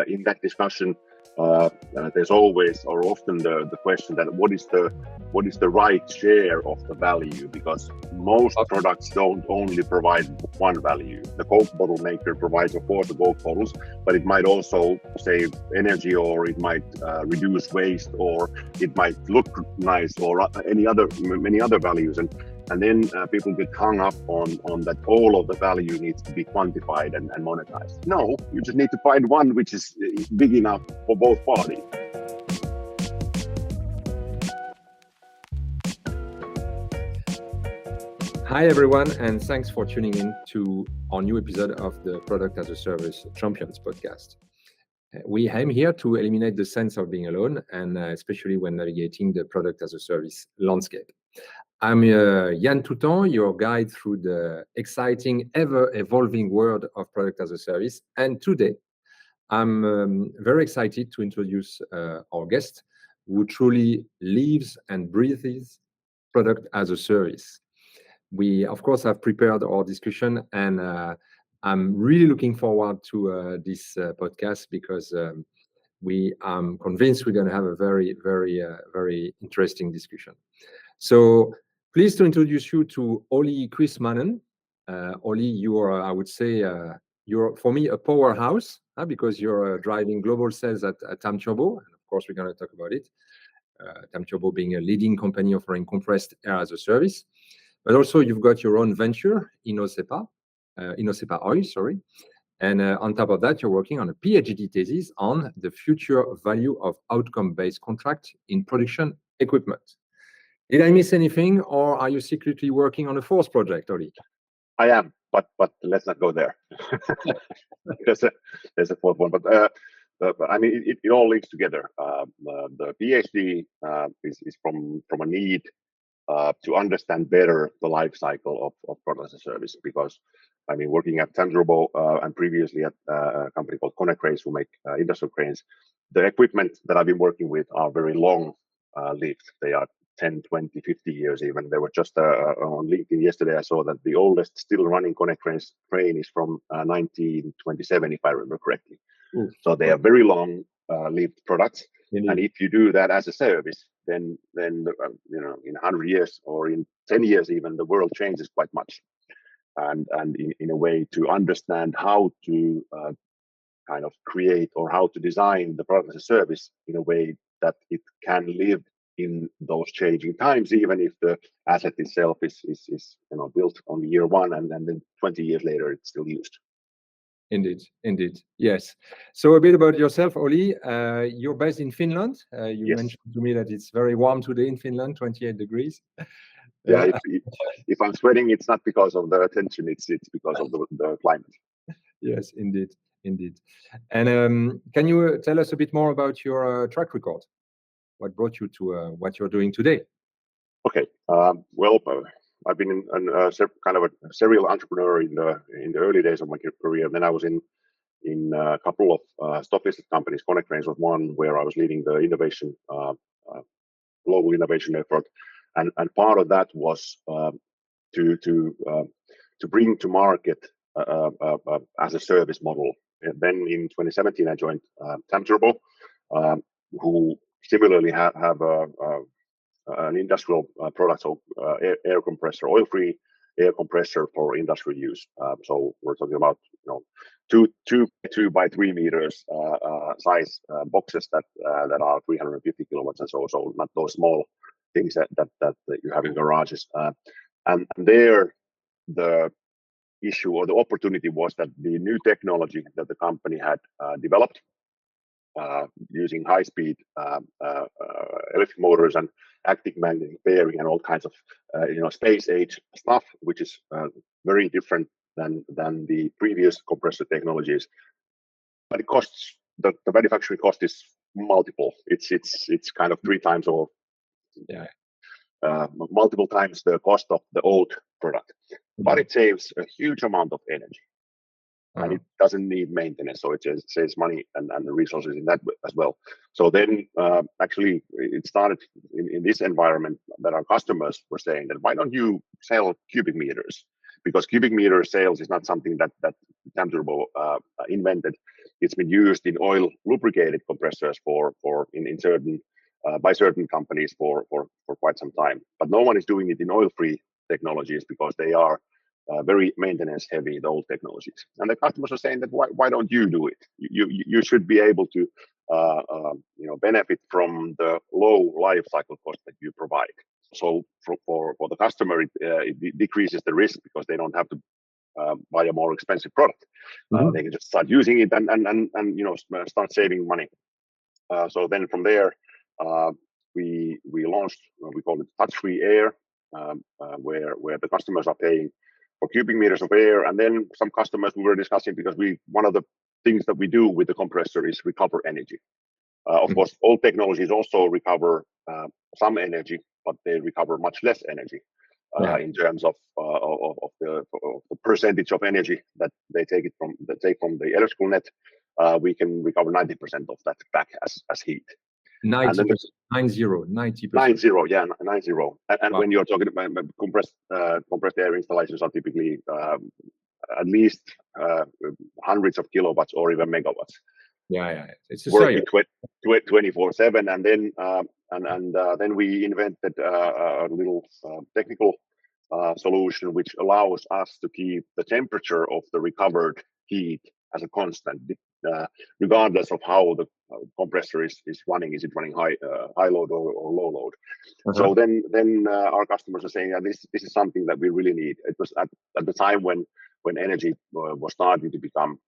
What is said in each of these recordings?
in that discussion, there's always or often the question that what is the right share of the value, because most products don't only provide one value. The Coke bottle maker provides, of course, the Coke bottles, but it might also save energy, or it might reduce waste, or it might look nice, or many other values. And then people get hung up on that all of the value needs to be quantified and monetized. No, you just need to find one which is big enough for both parties. Hi everyone, and thanks for tuning in to our new episode of the Product as a Service Champions podcast. We aim here to eliminate the sense of being alone, and especially when navigating the product as a service landscape. I'm Yann Toutant, your guide through the exciting, ever-evolving world of product as a service. And today, I'm very excited to introduce our guest, who truly lives and breathes product as a service. We, of course, have prepared our discussion, and I'm really looking forward to this podcast because I'm convinced we're going to have a very, very, very interesting discussion. So, pleased to introduce you to Olli Kuismanen. Olli, you are, I would say, you're, for me, a powerhouse because you're driving global sales at Tamturbo. And of course, we're going to talk about it. Tamturbo being a leading company offering compressed air as a service. But also, you've got your own venture, Innosepa Oil, sorry. And on top of that, you're working on a PhD thesis on the future value of outcome-based contract in production equipment. Did I miss anything, or are you secretly working on a fourth project, Olli? I am, but let's not go there. there's a fourth one, but I mean, it all links together. The PhD is from a need to understand better the life cycle of product as a service, because I mean, working at Tamturbo and previously at a company called Connect Cranes, who make industrial cranes, the equipment that I've been working with are very long lived. They are 10, 20, 50 years even. They were just on LinkedIn yesterday. I saw that the oldest still running Connect Cranes crane is from 1927, if I remember correctly. So they are very long lived products. And if you do that as a service, then you know, in 100 years or in 10 years even, the world changes quite much. And in a way to understand how to kind of create or how to design the product as a service in a way that it can live in those changing times, even if the asset itself is you know, built on year one and then 20 years later it's still used. Indeed, yes. So a bit about yourself, Olli. You're based in Finland. You Yes. mentioned to me that it's very warm today in Finland, 28 degrees. Yeah, if I'm sweating, it's not because of the attention, it's because of the climate. Yes, indeed. And can you tell us a bit more about your track record? What brought you to what you're doing today? Okay. Well, I've been kind of a serial entrepreneur in the early days of my career. Then I was in a couple of stock-listed companies. Connect Cranes was one where I was leading the innovation, global innovation effort, and part of that was to bring to market as a service model. And then in 2017, I joined Tamturbo, who similarly have an industrial product, so air compressor, oil-free air compressor for industrial use. So we're talking about, you know, 2 by 3 meters size boxes that are 350 kilowatts and so not those small things that you have in garages. And there, the issue or the opportunity was that the new technology that the company had developed using high-speed electric motors and active magnetic bearing and all kinds of you know, space age stuff, which is very different than the previous compressor technologies. But it costs, the manufacturing cost is multiple. It's kind of 3 times or multiple times the cost of the old product. But it saves a huge amount of energy. And it doesn't need maintenance, so it saves money and resources in that as well. So then actually it started in this environment that our customers were saying that why don't you sell cubic meters? Because cubic meter sales is not something that Tamturbo invented. it's been used in oil lubricated compressors in certain by certain companies for quite some time. But no one is doing it in oil-free technologies because they are very maintenance heavy, the old technologies. And the customers are saying that why don't you do it? You should be able to benefit from the low life cycle cost that you provide. So for the customer, it decreases the risk because they don't have to buy a more expensive product. They can just start using it and start saving money. So then from there, we launched, we call it touch-free air, where the customers are paying for cubic meters of air. And then some customers we were discussing, because one of the things that we do with the compressor is recover energy. Of course, old technologies also recover some energy, but they recover much less energy in terms of the percentage of energy that they take from the electrical net. We can recover 90% of that back as heat. 90%, 90%. 90, yeah, 90. And when you're talking about compressed air installations, are typically at least hundreds of kilowatts or even megawatts. Yeah. It's working 24/7, and then we invented a little technical solution which allows us to keep the temperature of the recovered heat as a constant, regardless of how the compressor is running. Is it running high load or low load? So then our customers are saying, this is something that we really need. It was at the time when energy was starting to become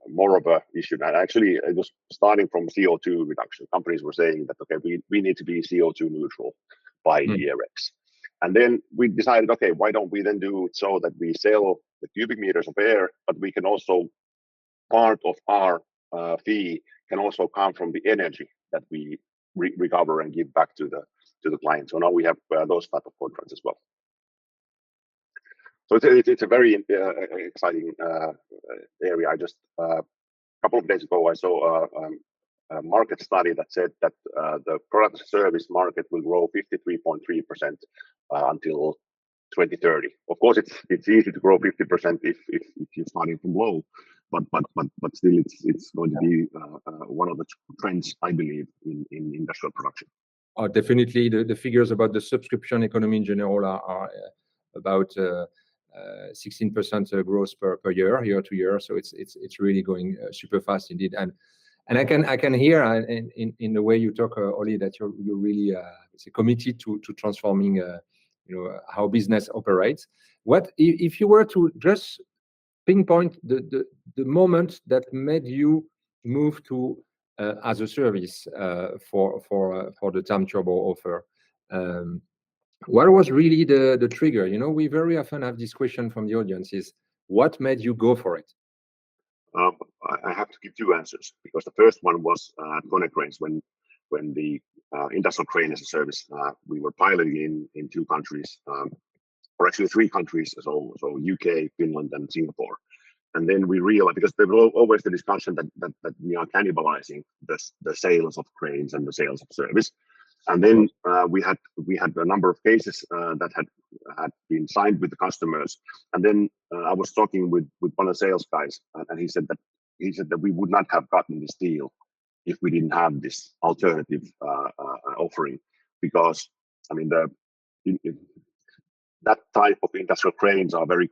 more of a issue. And actually, it was starting from CO2 reduction. Companies were saying that, okay, we need to be CO2 neutral by year X. And then we decided, okay, why don't we then do it so that we sell the cubic meters of air, but we can also, part of our fee can also come from the energy that we recover and give back to the client. So now we have those type of contracts as well. So it's a very exciting area. I just a couple of days ago I saw a market study that said that the product service market will grow 53.3% until 2030. Of course, it's easy to grow 50% if you're starting from low, but still it's going to be one of the trends, I believe, in industrial production. Definitely, the figures about the subscription economy in general are about 16% growth per year to year. So it's really going super fast indeed. And I can hear in the way you talk, Olli, that you're really committed to transforming how business operates. What if you were to just pinpoint the moment that made you move to as a service for the Tamturbo offer? What was really the trigger? We very often have this question from the audience: is what made you go for it? I have to give two answers, because the first one was Konecranes, when the industrial crane as a service we were piloting in two countries, or actually three countries, so UK, Finland, and Singapore. And then we realized, because there was always the discussion that we are cannibalizing the sales of cranes and the sales of service. And then we had a number of cases that had been signed with the customers. And then I was talking with one of the sales guys, and he said that we would not have gotten this deal if we didn't have this alternative offering, because I mean that type of industrial cranes are very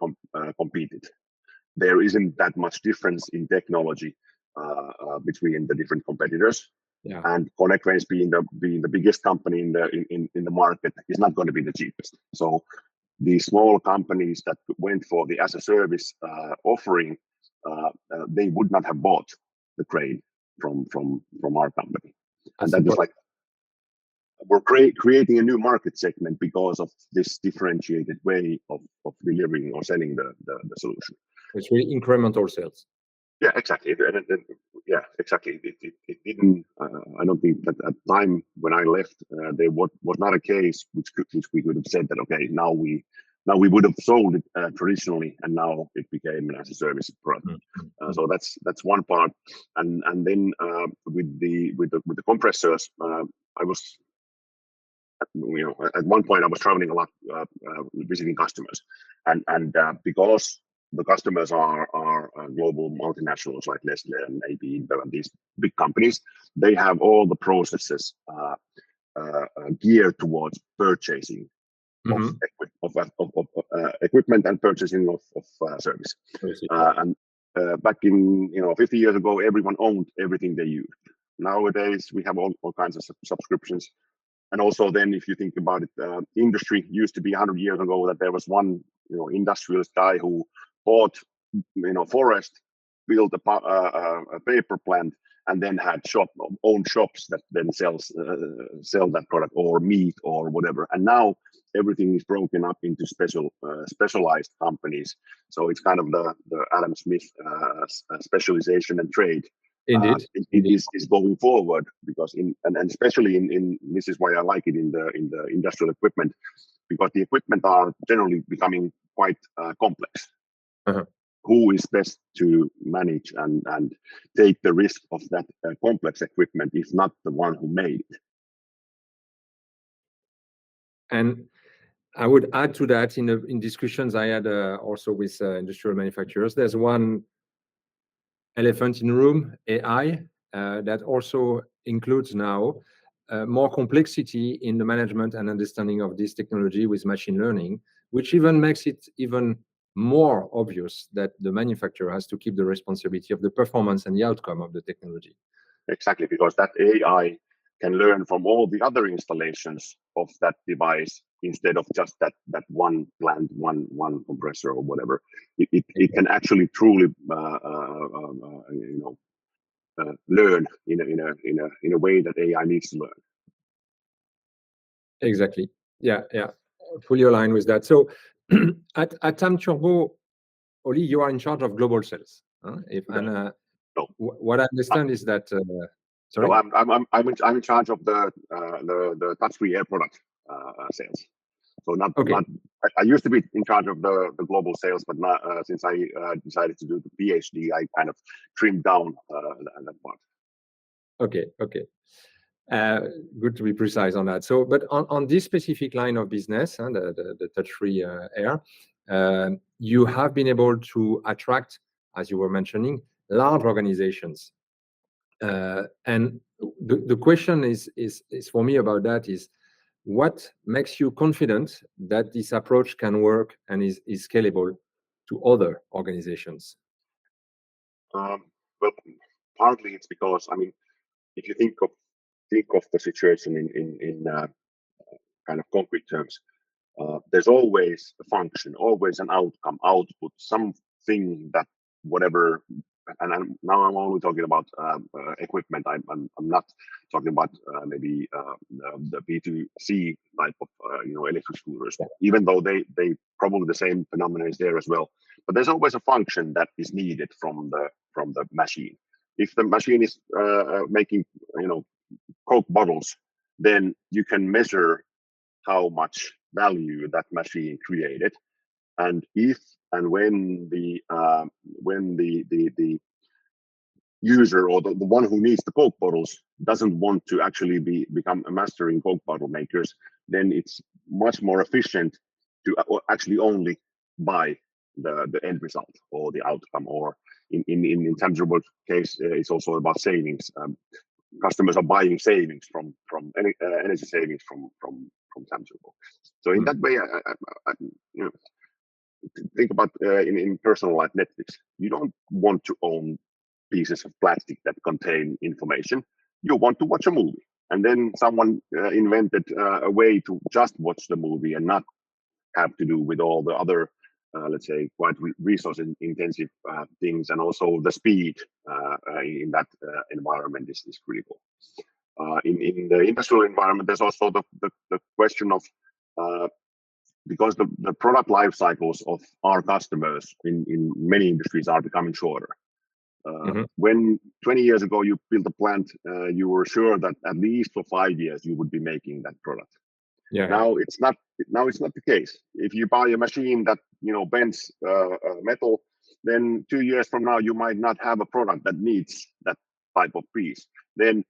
competed. There isn't that much difference in technology between the different competitors. Yeah. And Konecranes being the biggest company in the market is not going to be the cheapest. So the small companies that went for the as a service offering, they would not have bought the crane from our company. And that was like, we're creating a new market segment because of this differentiated way of delivering or selling the solution. It's really incremental sales. Yeah, exactly. Yeah, exactly. It didn't. I don't think that at the time when I left, there was not a case which we could have said that, okay, now we would have sold it traditionally, and now it became an as a service product. So that's one part. And then with the compressors, I was, at one point I was traveling a lot, visiting customers, and because the customers are global multinationals like Nestle and AB InBev and these big companies. They have all the processes geared towards purchasing of equipment and purchasing of service. And back in 50 years ago, everyone owned everything they used. Nowadays, we have all kinds of subscriptions. And also, then, if you think about it, industry used to be 100 years ago that there was one industrialist guy who bought forest, built a paper plant, and then had own shops that then sell that product or meat or whatever. And now everything is broken up into specialized companies. So it's kind of the Adam Smith specialization and trade. Indeed, is going forward, because and especially in this is why I like it in the industrial equipment, because the equipment are generally becoming quite complex. Who is best to manage and take the risk of that complex equipment if not the one who made it? And I would add to that, in discussions I had also with industrial manufacturers, there's one elephant in the room, AI, that also includes now more complexity in the management and understanding of this technology with machine learning, which even makes it even more obvious that the manufacturer has to keep the responsibility of the performance and the outcome of the technology. Exactly, because that AI can learn from all the other installations of that device instead of just that one plant, one compressor or whatever. It can actually truly learn in a way that AI needs to learn. Exactly. Yeah. Fully aligned with that. So at Tamturbo, Olli, you are in charge of global sales. No. What I understand is that. Sorry. No, I'm in charge of the touch-free air product sales. So not. I used to be in charge of the global sales, but not, since I decided to do the PhD, I kind of trimmed down that part. Okay. Good to be precise on that. So, but on this specific line of business, and the touch-free air, you have been able to attract, as you were mentioning, large organizations. And the question is for me about that is, what makes you confident that this approach can work and is scalable to other organizations? Well, partly it's because, I mean, if you think of the situation in kind of concrete terms, there's always a function, always an output, something that whatever. And now I'm only talking about equipment. I'm not talking about maybe the B2C type of electric scooters, even though they probably the same phenomenon is there as well. But there's always a function that is needed from the machine. If the machine is making Coke bottles, then you can measure how much value that machine created, and if and when the user or the one who needs the Coke bottles doesn't want to actually become a master in Coke bottle makers, then it's much more efficient to actually only buy the end result or the outcome. Or in Tamturbo case, it's also about savings. Customers are buying savings from energy savings from Tamturbo. So in that way, I think about in personal life, Netflix. You don't want to own pieces of plastic that contain information. You want to watch a movie, and then someone invented a way to just watch the movie and not have to do with all the other, let's say, quite resource-intensive things, and also the speed in that environment is critical. In the industrial environment, there's also the question of because the product life cycles of our customers in many industries are becoming shorter. When 20 years ago you built a plant, you were sure that at least for 5 years you would be making that product. Now it's not the case. If you buy a machine that bends metal, then 2 years from now you might not have a product that needs that type of piece. Then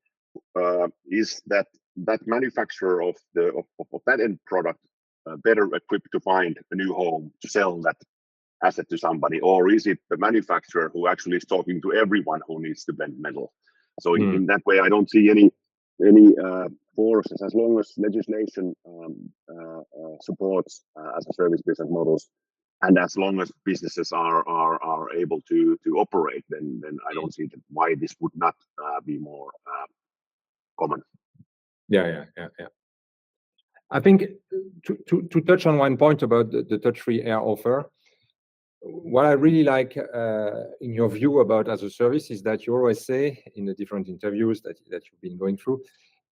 is that manufacturer of that end product better equipped to find a new home to sell that asset to somebody, or is it the manufacturer who actually is talking to everyone who needs to bend metal? So in that way, I don't see any forces, as long as legislation supports as a service business models, and as long as businesses are able to operate, then I don't see why this would not be more common. Yeah. I think to touch on one point about the touch-free air offer, what I really like in your view about as a service is that you always say in the different interviews that you've been going through,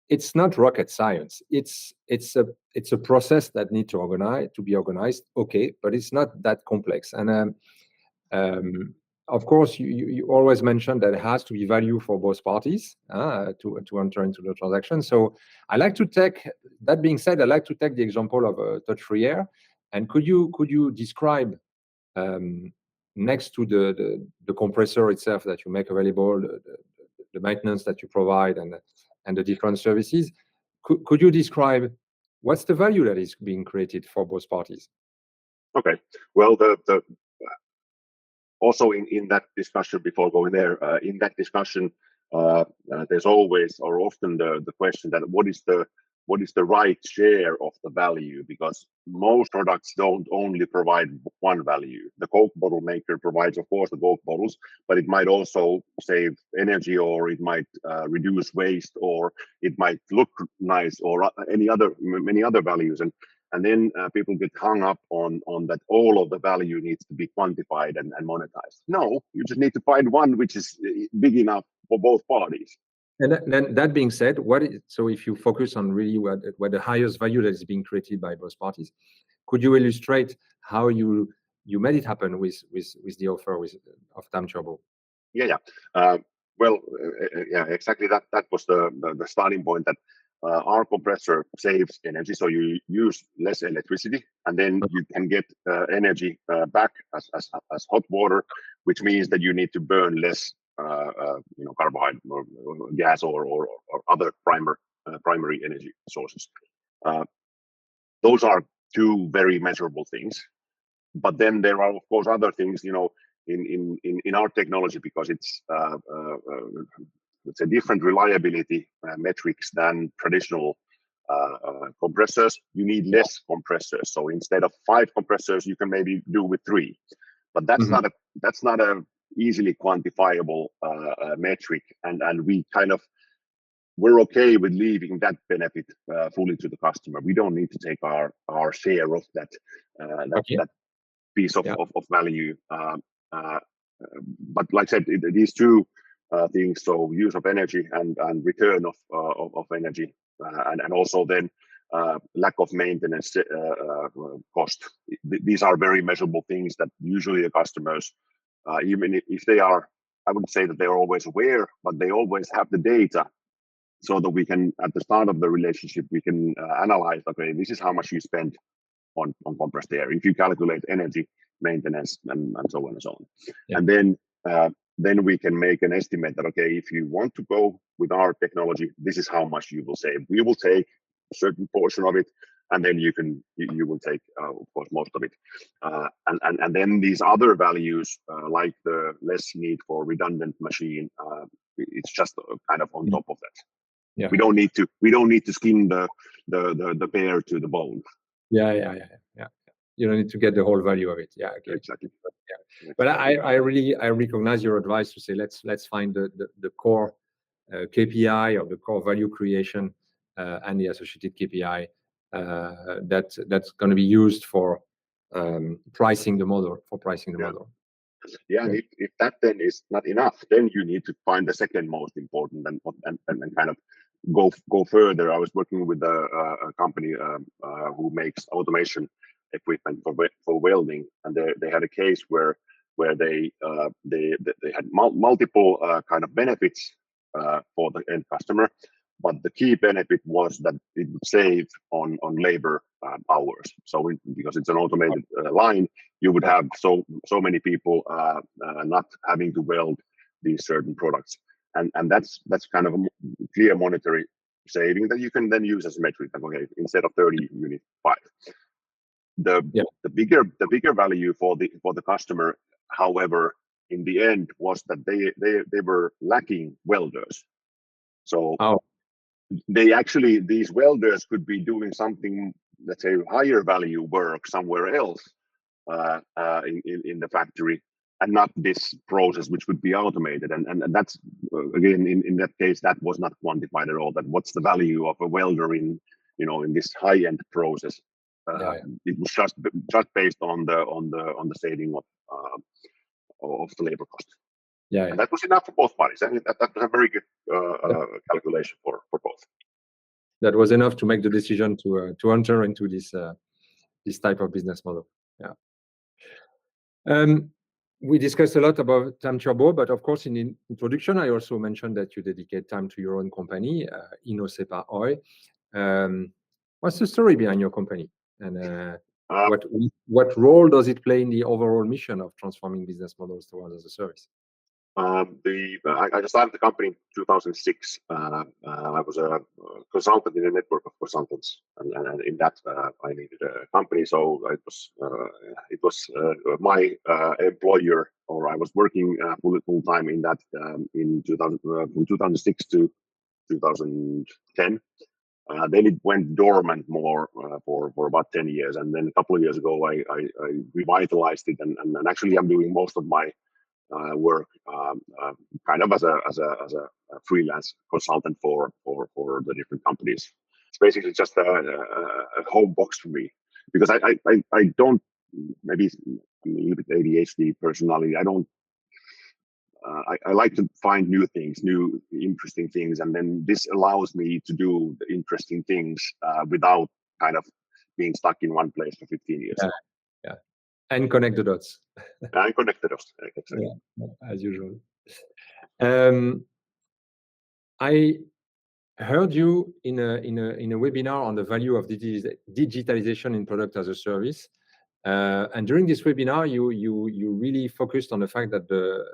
it's not rocket science. It's a process that needs to be organized. Okay, but it's not that complex. And of course, you always mention that it has to be value for both parties to enter into the transaction. So I like to take that being said, I like to take the example of touch-free air. And could you describe next to the compressor itself that you make available, the maintenance that you provide, and the different services, could you describe what's the value that is being created for both parties? Okay, well, the also in that discussion, before going there, in that discussion, there's always or often the question that what is the right share of the value, because most products don't only provide one value. The Coke bottle maker provides, of course, the Coke bottles, but it might also save energy, or it might reduce waste, or it might look nice, or many other values. And then people get hung up on that all of the value needs to be quantified and monetized. No, you just need to find one which is big enough for both parties. And then that being said, so if you focus on really what the highest value that is being created by both parties, could you illustrate how you made it happen with the offer of Tamturbo? Yeah. Yeah, exactly. That was the starting point, that our compressor saves energy, so you use less electricity, and then you can get energy back as hot water, which means that you need to burn less carbohydrate or gas or other primary energy sources. Those are two very measurable things. But then there are, of course, other things, in our technology, because it's let's say different reliability metrics than traditional compressors. You need less compressors. So instead of 5 compressors, you can maybe do with 3. But that's not a easily quantifiable metric, and we're okay with leaving that benefit fully to the customer. We don't need to take our share of that piece of value. But like I said, these two things, so use of energy and return of energy, and also then lack of maintenance cost. These are very measurable things that usually the customers, even if they are, I wouldn't say that they're always aware, but they always have the data, so that we can, at the start of the relationship, we can analyze, okay, this is how much you spend on compressed air, if you calculate energy, maintenance, and so on and so on. Yeah. And then we can make an estimate that, okay, if you want to go with our technology, this is how much you will save. We will take a certain portion of it, and then you will take, of course, most of it. And then these other values, like the less need for redundant machine, it's just kind of on top of that. Yeah. We don't need to skin the bear to the bone. Yeah. You don't need to get the whole value of it. Yeah, okay. Exactly. Yeah. But I recognize your advice to say let's find the core KPI, or the core value creation and the associated KPI that's going to be used for pricing the model. Yeah, and if that then is not enough, then you need to find the second most important and kind of go further. I was working with a company who makes automation equipment for welding, and they had a case where they had multiple kind of benefits for the end customer, but the key benefit was that it would save on labor hours. So because it's an automated line, you would have so many people not having to weld these certain products, and that's kind of a clear monetary saving that you can then use as a metric. Like, okay, instead of 30, you need 5. The bigger value for the customer, however, in the end, was that they were lacking welders. So these welders could be doing something, let's say, higher value work somewhere else in the factory, and not this process which would be automated. And that's again, in that case, that was not quantified at all. That what's the value of a welder in this high-end process? It was just based on the saving of the labor cost. And that was enough for both parties. I mean, that was a very good calculation for both. That was enough to make the decision to enter into this type of business model. We discussed a lot about Tamturbo, but of course, in the introduction, I also mentioned that you dedicate time to your own company, Innosepa Oy. What's the story behind your company, and what role does it play in the overall mission of transforming business models towards as a service? I started the company in 2006. I was a consultant in a network of consultants, and in that I needed a company. So it was my employer, or I was working full time in that in 2006 to 2010. Then it went dormant more for about 10 years, and then a couple of years ago I revitalized it, and actually I'm doing most of my work kind of as a freelance consultant for the different companies. It's basically just a home box for me, because I don't, maybe I'm a little bit ADHD personality. I like to find new things, new interesting things, and then this allows me to do the interesting things without kind of being stuck in one place for 15 years. And connect the dots. And connect the dots, exactly. As usual. I heard you in a webinar on the value of digitalization in product as a service, and during this webinar, you really focused on the fact that the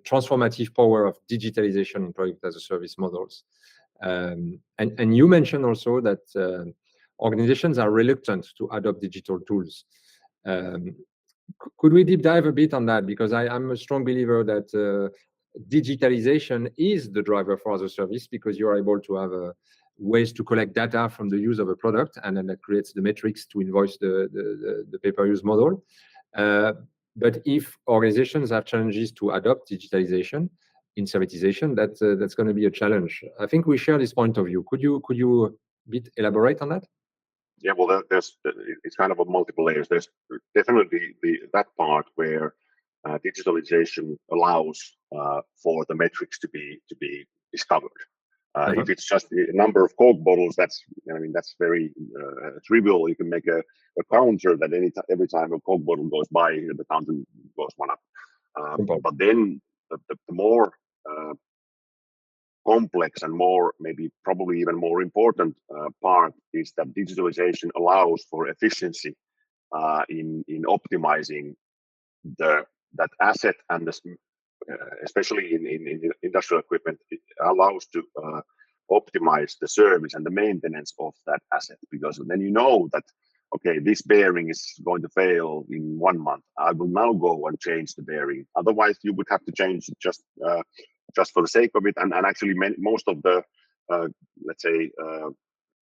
transformative power of digitalization in product as a service models, and you mentioned also that organizations are reluctant to adopt digital tools. Could we deep dive a bit on that? Because I'm a strong believer that digitalization is the driver for as a service, because you're able to have ways to collect data from the use of a product, and then that creates the metrics to invoice the pay-per-use model. But if organizations have challenges to adopt digitalization in servitization, that's going to be a challenge. I think we share this point of view. Could you a bit elaborate on that? Yeah, well, it's kind of a multiple layers. There's definitely that part where digitalization allows for the metrics to be discovered. If it's just a number of Coke bottles, that's very trivial. You can make a counter that every time a Coke bottle goes by, the counter goes one up. But then the more complex and probably even more important part is that digitalization allows for efficiency in optimizing that asset, and especially in industrial equipment, it allows to optimize the service and the maintenance of that asset, because then you know that, okay, this bearing is going to fail in 1 month. I will now go and change the bearing. Otherwise, you would have to change it just for the sake of it. And actually, most of the let's say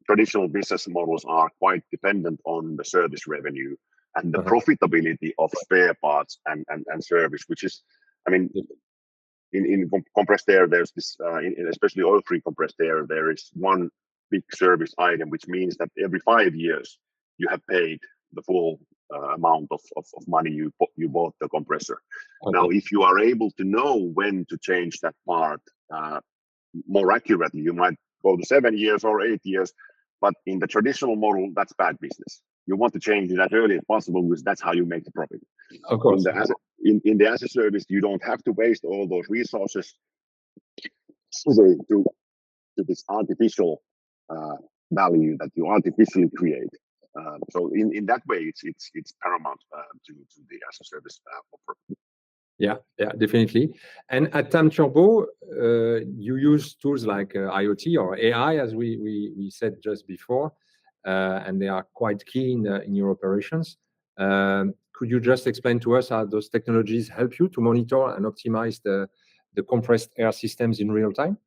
traditional business models are quite dependent on the service revenue and the profitability of spare parts and service, which is, I mean, in compressed air, there's this, especially oil-free compressed air, there is one big service item, which means that every 5 years you have paid the full amount of money you bought the compressor. Now, if you are able to know when to change that part more accurately, you might go to 7 years or 8 years, but in the traditional model, that's bad business. You want to change it as early as possible, because that's how you make the profit. Of course. In the as a service, you don't have to waste all those resources to this artificial value that you artificially create. So in that way, it's paramount to the as a service offer. Yeah, definitely. And at Tamturbo, you use tools like IoT or AI, as we said just before. and they are quite key in your operations. Could you just explain to us how those technologies help you to monitor and optimize the compressed air systems in real time?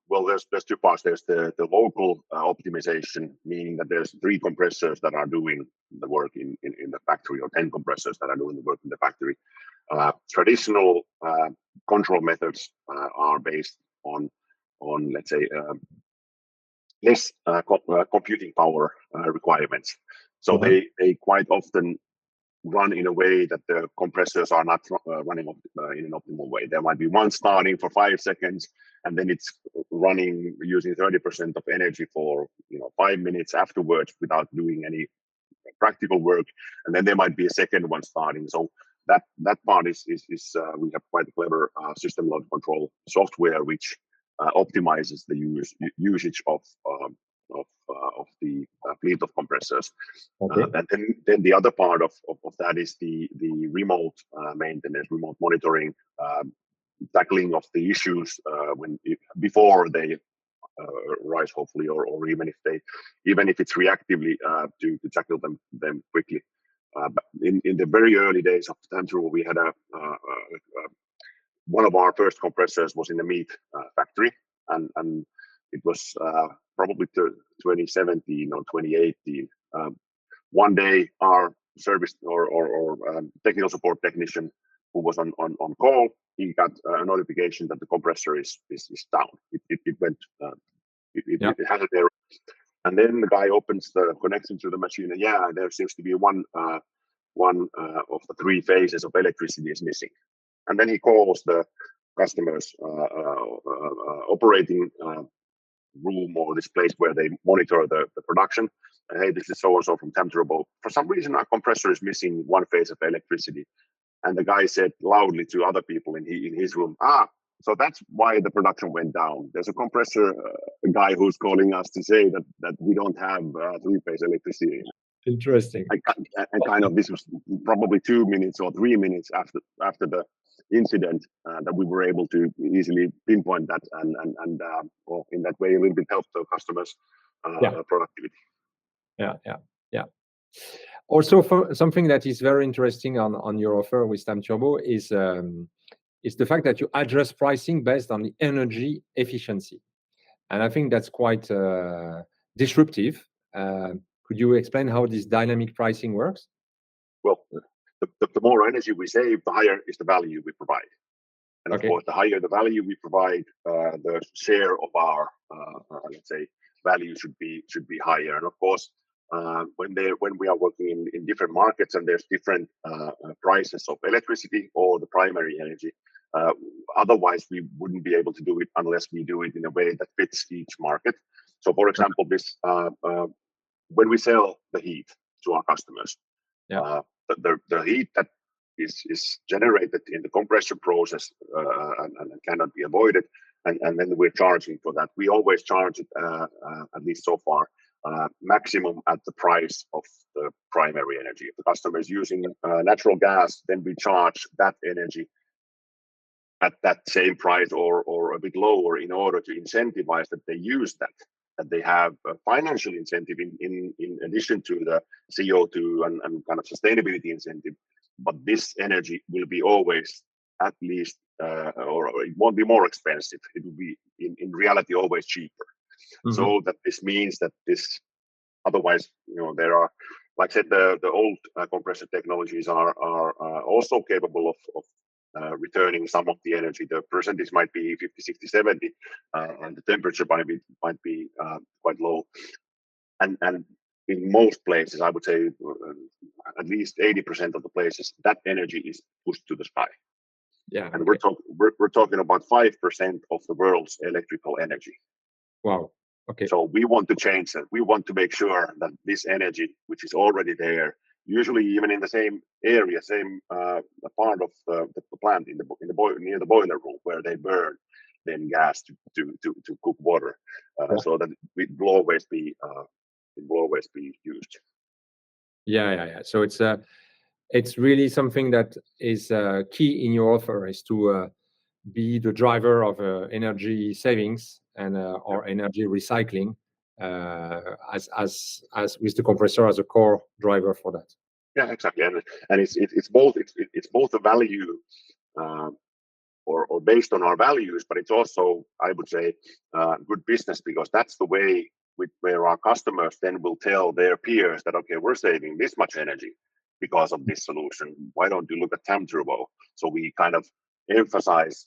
Well, there's two parts. There's the local optimization, meaning that there's 3 compressors that are doing the work in the factory, or 10 compressors that are doing the work in the factory. Traditional control methods are based on let's say less computing power requirements. So they quite often run in a way that the compressors are not running in an optimal way. There might be one starting for 5 seconds, and then it's running using 30% of energy for 5 minutes afterwards without doing any practical work, and then there might be a second one starting. So that part is we have quite a clever system load control software which optimizes the usage of the fleet of compressors. Okay. And then the other part of that is the remote maintenance, remote monitoring, tackling of the issues before they rise, hopefully, or even if it's reactively to tackle them quickly. But in the very early days of Tamturbo, we had one of our first compressors was in the meat factory, and it was probably 2017 or 2018. One day, our service or technical support technician who was on call, he got a notification that the compressor is down. It went. It has an error, and then the guy opens the connection to the machine, and there seems to be one of the 3 phases of electricity is missing. And then he calls the customer's operating room, or this place where they monitor the production. Hey, this is so-and-so from Tamturbo. For some reason, our compressor is missing one phase of electricity. And the guy said loudly to other people in his room, so that's why the production went down. There's a compressor guy who's calling us to say that we don't have 3-phase electricity. Interesting. And kind of this was probably 2 minutes or 3 minutes after the incident that we were able to easily pinpoint that and in that way a little bit help the customers' productivity. Yeah. Also, for something that is very interesting on your offer with Tamturbo is the fact that you address pricing based on the energy efficiency, and I think that's quite disruptive. Could you explain how this dynamic pricing works? Well, the more energy we save, the higher is the value we provide. And of course, the higher the value we provide, the share of our, let's say, value should be higher. And of course, when we are working in different markets and there's different prices of electricity or the primary energy, otherwise we wouldn't be able to do it unless we do it in a way that fits each market. So, for example, when we sell the heat to our customers, the heat that is generated in the compressor process and cannot be avoided, and then we're charging for that. We always charge it, at least so far, maximum at the price of the primary energy. If the customer is using natural gas, then we charge that energy at that same price or a bit lower in order to incentivize that they use that they have a financial incentive in addition to the CO2 and kind of sustainability incentive. But this energy will be always at least, or it won't be more expensive. It will be in reality always cheaper. Mm-hmm. So that this means that this, otherwise, there are, like I said, the old compressor technologies are also capable of returning some of the energy. The percentage might be 50, 60, 70, and the temperature might be quite low. And in most places, I would say at least 80% of the places, that energy is pushed to the sky. Yeah, and we're talking about 5% of the world's electrical energy. Wow. Okay. So we want to change that. We want to make sure that this energy, which is already there, usually even in the same area, same part of the plant near the boiler room where they burn then gas to cook water, so that it will always be used. Yeah. So it's really something that is key in your offer, is to be the driver of energy savings and or energy recycling as with the compressor as a core driver for that. Yeah, exactly, and it's both a value or based on our values, but it's also, I would say, good business, because that's the way where our customers then will tell their peers that, okay, we're saving this much energy because of this solution. Why don't you look at Tamturbo? So we kind of emphasize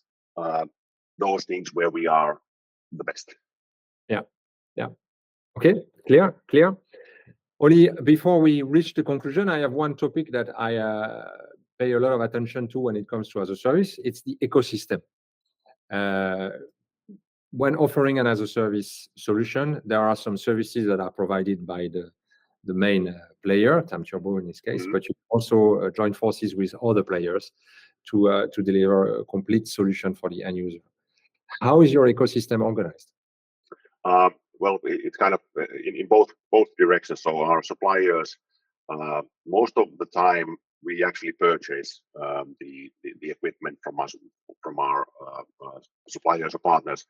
those things where we are the best. Yeah. Okay, clear. Olli, before we reach the conclusion, I have one topic that I pay a lot of attention to when it comes to as a service. It's the ecosystem. When offering an as a service solution, there are some services that are provided by the main player, Tamturbo in this case, but you also join forces with other players to deliver a complete solution for the end user. How is your ecosystem organized? Well, it's kind of in both directions. So our suppliers, most of the time, we actually purchase the equipment from our suppliers or partners.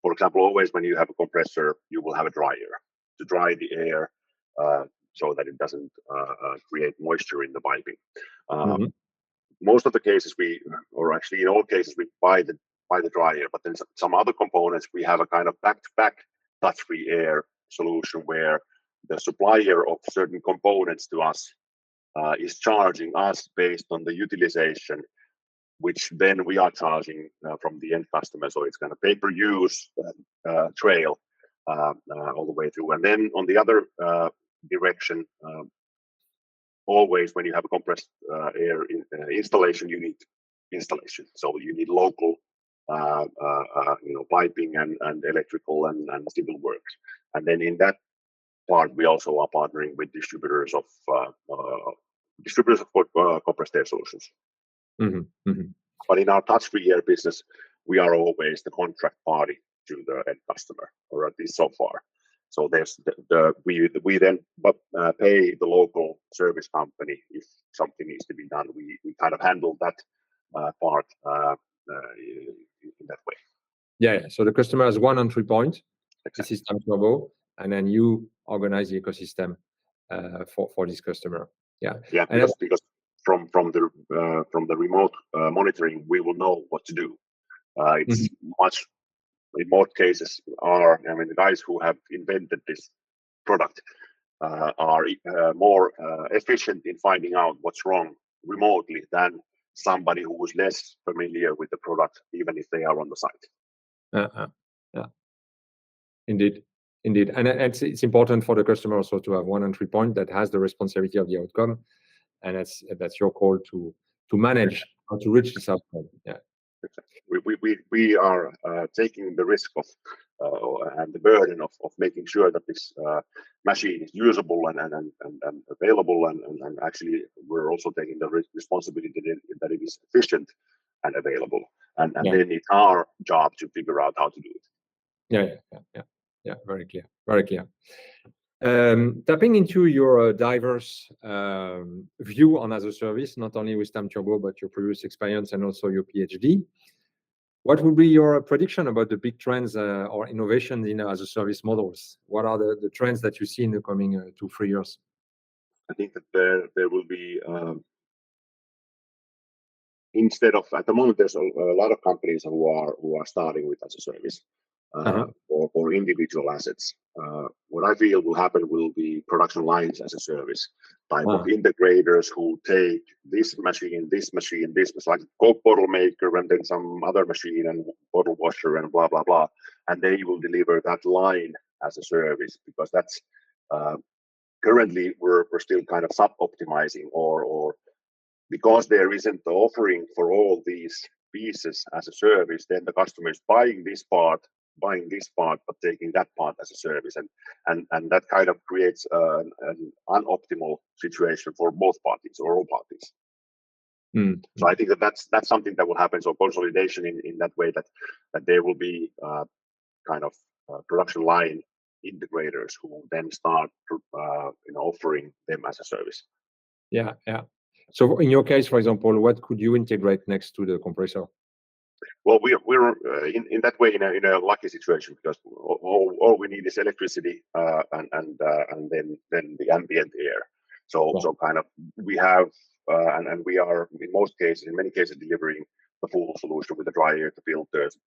For example, always when you have a compressor, you will have a dryer to dry the air so that it doesn't create moisture in the piping. Most of the cases or actually in all cases, we buy the dryer, but then some other components, we have a kind of back-to-back touch-free air solution where the supplier of certain components to us is charging us based on the utilization, which then we are charging from the end customer. So it's kind of pay-per-use trail all the way through. And then on the other direction, always when you have a compressed air installation, you need installation. So you need local piping and electrical and civil works. And then in that part, we also are partnering with distributors of compressed air solutions. But in our touch-free air business, we are always the contract party to the end customer, or at least so far. So there's we then pay the local service company if something needs to be done. We kind of handle that part in that way. Yeah. So the customer has one entry point. Exactly. This is Tamturbo, and then you organize the ecosystem for this customer. Yeah. Yeah, because from the remote monitoring, we will know what to do. It's much. In most cases, the guys who have invented this product are more efficient in finding out what's wrong remotely than somebody who is less familiar with the product, even if they are on the site. Yeah, indeed, and it's important for the customer also to have one entry point that has the responsibility of the outcome, and that's your call to manage how to reach this outcome. Yeah. We are taking the risk of and the burden of making sure that this machine is usable and available, and actually we're also taking the responsibility that it is efficient and available, and then it's our job to figure out how to do it. Yeah. Very clear. Tapping into your diverse view on as a service, not only with Tamturbo, but your previous experience and also your PhD. What would be your prediction about the big trends or innovations in as a service models? What are the trends that you see in the coming 2-3 years? I think that there will be, instead of, at the moment, there's a lot of companies who are starting with as a service for individual assets. What I feel will happen will be production lines as a service type of integrators who take this machine, like Coke bottle maker, and then some other machine and bottle washer and blah blah blah, and they will deliver that line as a service, because that's currently we're still kind of sub-optimizing or because there isn't the offering for all these pieces as a service, then the customer is buying this part, but taking that part as a service, and that kind of creates an unoptimal situation for both parties or all parties. So I think that's something that will happen. So consolidation in that way, that there will be kind of production line integrators who then start offering them as a service. Yeah. So in your case, for example, what could you integrate next to the compressor? Well, we're in that way in a lucky situation, because all we need is electricity, and then the ambient air. So kind of we have and we are in many cases delivering the full solution with the dryer, the filters,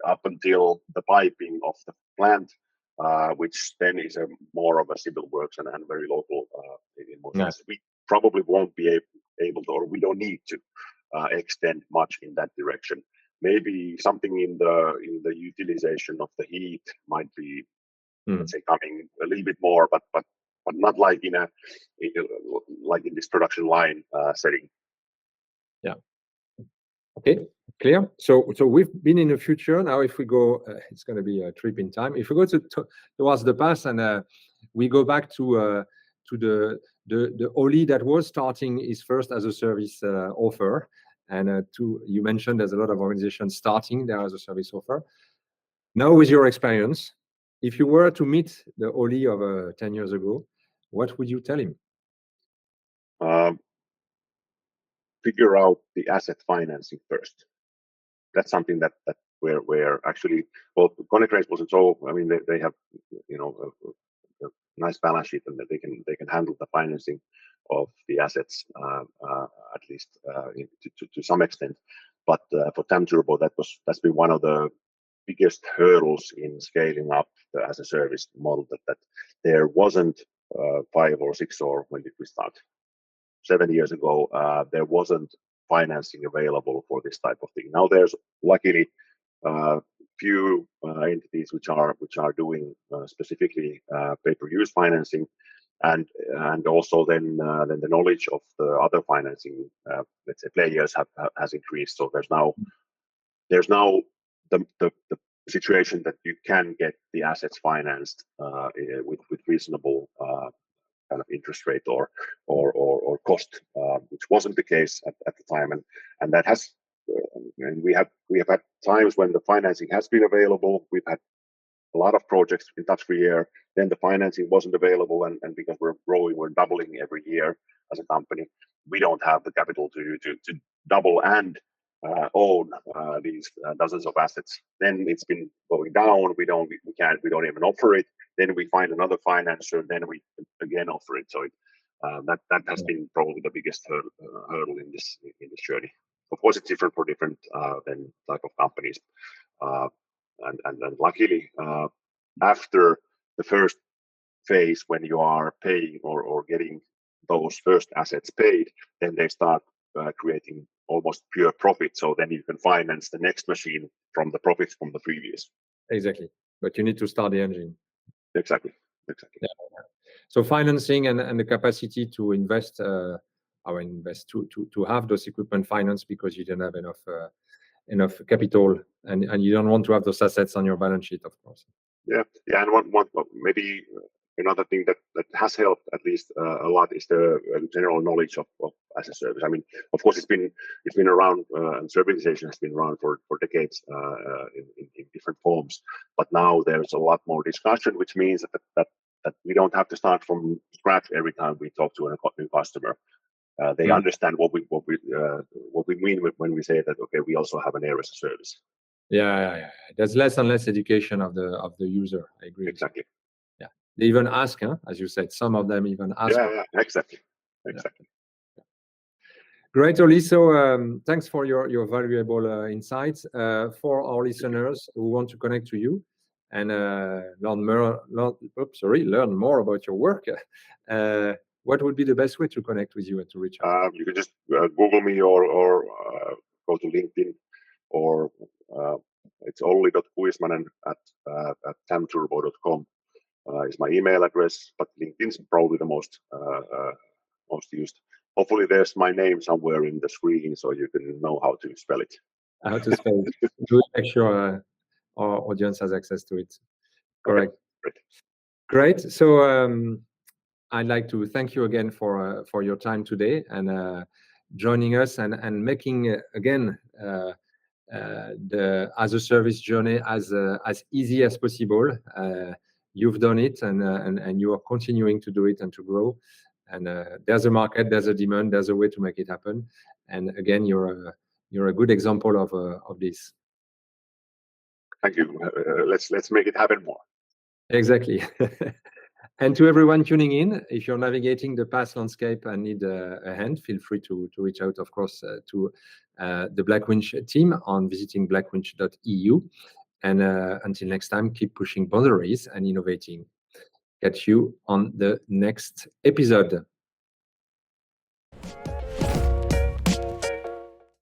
up until the piping of the plant, which then is more of a civil works and very local in most cases. We probably won't be able to, or we don't need to extend much in that direction. Maybe something in the utilization of the heat might be, let's say, coming a little bit more, but not like in this production line setting. Yeah. Okay, clear. So we've been in the future. Now, if we go, it's going to be a trip in time. If we go towards the past, and we go back to the Olli that was starting his first as a service offer, and you mentioned there's a lot of organizations starting there as a service offer. Now, with your experience, if you were to meet the Olli of 10 years ago, what would you tell him? Figure out the asset financing first. That's something that where actually, well, Konecranes wasn't so. I mean, they have a nice balance sheet, and that they can handle the financing of the assets at least to some extent. But for Tamturbo, that's been one of the biggest hurdles in scaling up the as a service model. That there wasn't 5 or 6, or when did we start? 7 years ago, there wasn't financing available for this type of thing. Now there's luckily few entities which are doing specifically pay-per-use financing, and also then the knowledge of the other financing let's say players has increased. So there's now the situation that you can get the assets financed with reasonable kind of interest rate or cost, which wasn't the case at the time, and that has and we have had times when the financing has been available. We've had a lot of projects in touch-free air, then the financing wasn't available, and because we're growing, we're doubling every year as a company. We don't have the capital to double and own these dozens of assets. Then it's been going down. We don't even offer it. Then we find another financer. Then we again offer it. So that has been probably the biggest hurdle in this journey. Of course, it's different for different then type of companies. And luckily, after the first phase, when you are paying or getting those first assets paid, then they start creating almost pure profit. So then you can finance the next machine from the profits from the previous. Exactly. But you need to start the engine. Exactly. Yeah. So financing and the capacity to invest to have those equipment financed because you don't have enough capital, and you don't want to have those assets on your balance sheet, of course. Yeah, and one maybe another thing that has helped at least a lot is the general knowledge of as a service. I mean, of course, it's been around, and servitization has been around for decades in different forms. But now there's a lot more discussion, which means that we don't have to start from scratch every time we talk to a new customer. They understand what we mean when we say that. Okay, we also have an air as a service. Yeah. There's less and less education of the user. I agree. Exactly. Yeah, they even ask, as you said. Some of them even ask. Yeah, exactly. Yeah. Great, Olli. So thanks for your valuable insights. For our listeners who want to connect to you and learn more about your work, what would be the best way to connect with you and to reach out? You can just Google me or go to LinkedIn, or it's olli.kuismanen at tamturbo.com is my email address, but LinkedIn's probably the most used. Hopefully there's my name somewhere in the screen so you can know how to spell it. How to spell it. Do make sure our audience has access to it. Correct. Okay, great. So I'd like to thank you again for your time today and joining us and making again the as a service journey as easy as possible. You've done it, and you are continuing to do it and to grow. And there's a market, there's a demand, there's a way to make it happen. And again, you're a good example of this. Thank you. Let's make it happen more. Exactly. And to everyone tuning in, if you're navigating the PaaS landscape and need a hand, feel free to reach out, of course, to the Blackwinch team on visiting blackwinch.eu. And until next time, keep pushing boundaries and innovating. Catch you on the next episode.